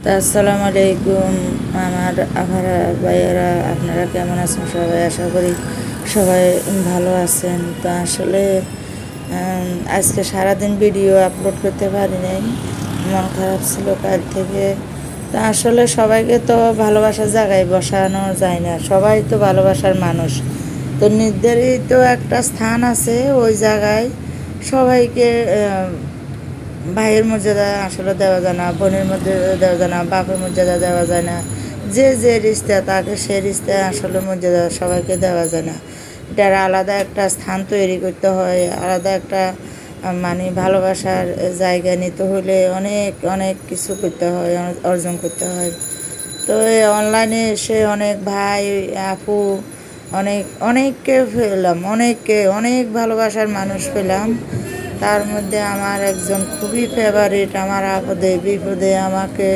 তা আসসালামু আলাইকুম আমার আখারা ভাইয়েরা, আপনারা কেমন আছেন? সবাই আশা করি সবাই ভালো আছেন। তো আসলে আজকে সারাদিন ভিডিও আপলোড করতে পারি নাই, মন খারাপ ছিল কাল থেকে। তা আসলে সবাইকে তো ভালোবাসার জায়গায় বসানো যায় না, সবাই তো ভালোবাসার মানুষ। তো নির্ধারিত একটা স্থান আছে, ওই জায়গায় সবাইকে ভাইয়ের মর্যাদা আসলে দেওয়া যায় না, বোনের মর্যাদা দেওয়া যায় না, বাপের মর্যাদা দেওয়া যায় না। যে যে রিস্তা তাকে সে রিস্তায় আসলে মর্যাদা সবাইকে দেওয়া যায় না। এটার আলাদা একটা স্থান তৈরি করতে হয়, আলাদা একটা মানে ভালোবাসার জায়গা নিতে হলে অনেক অনেক কিছু করতে হয়, অর্জন করতে হয়। তো এই অনলাইনে এসে অনেক ভাই আপু অনেককে পেলাম, অনেক ভালোবাসার মানুষ পেলাম। তার মধ্যে আমার একজন খুবই ফেভারিট, আমার আপদে বিপদে আমাকে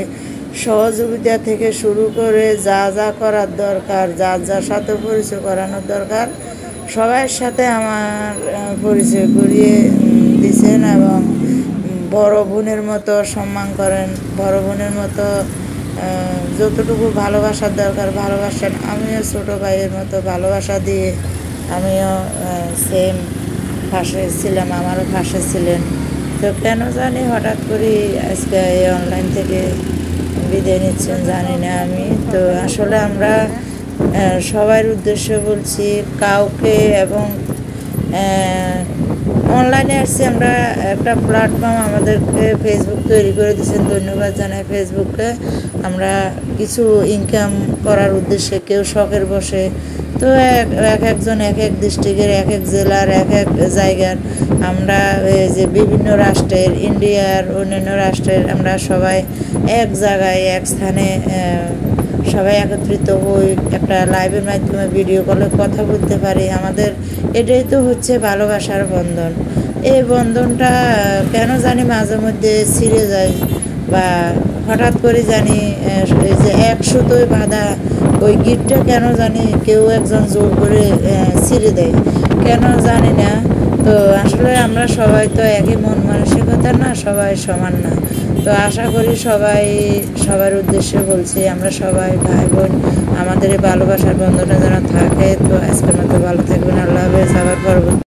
সহযোগিতা থেকে শুরু করে যা যা করার দরকার, যার সাথে পরিচয় করানোর দরকার, সবার সাথে আমার পরিচয় করিয়ে দিয়েছেন এবং বড় বোনের মতো সম্মান করেন, বড় বোনের মতো যতটুকু ভালোবাসার দরকার ভালোবাসেন। আমিও ছোটো ভাইয়ের মতো ভালোবাসা দিয়ে আমিও সেম পাশে ছিলাম, আমারও পাশে ছিলেন। তো কেন জানি হঠাৎ করে আজকে এই অনলাইন থেকে বিদায় নিচ্ছেন জানি না আমি। তো আসলে আমরা সবার উদ্দেশ্যে বলছি, কাউকে এবং অনলাইনে আসছি আমরা, একটা প্ল্যাটফর্ম আমাদেরকে ফেসবুক তৈরি করে দিয়েছেন, ধন্যবাদ জানাই ফেসবুককে। আমরা কিছু ইনকাম করার উদ্দেশ্যে, কেউ শখের বসে, তো একজন এক এক ডিস্ট্রিক্টের, এক এক জেলার, এক এক জায়গার, আমরা যে বিভিন্ন রাষ্ট্রের, ইন্ডিয়ার অন্যান্য রাষ্ট্রের, আমরা সবাই এক জায়গায় এক স্থানে সবাই একত্রিত হই, একটা লাইভের মাধ্যমে ভিডিও কলে কথা বলতে পারি। আমাদের এটাই তো হচ্ছে ভালোবাসার বন্ধন। এই বন্ধনটা কেন জানি মাঝে মধ্যে ছিঁড়ে যায়, বা হঠাৎ করে জানি এই যে এক সুতোয় বাঁধা ওই গিটটা কেন জানি কেউ একজন জোর করে ছিঁড়ে দেয়, কেন জানি না। তো আসলে আমরা সবাই তো একই মন মানসিকতা না, সবাই সমান না। তো আশা করি সবার উদ্দেশ্যে বলছি, আমরা সবাই ভাই বোন, আমাদের এই ভালোবাসার বন্ধনটা যেন থাকে। তো আজকের মতো ভালো থাকবেন, আল্লাহ হাফেজ, আবার পরবর্তী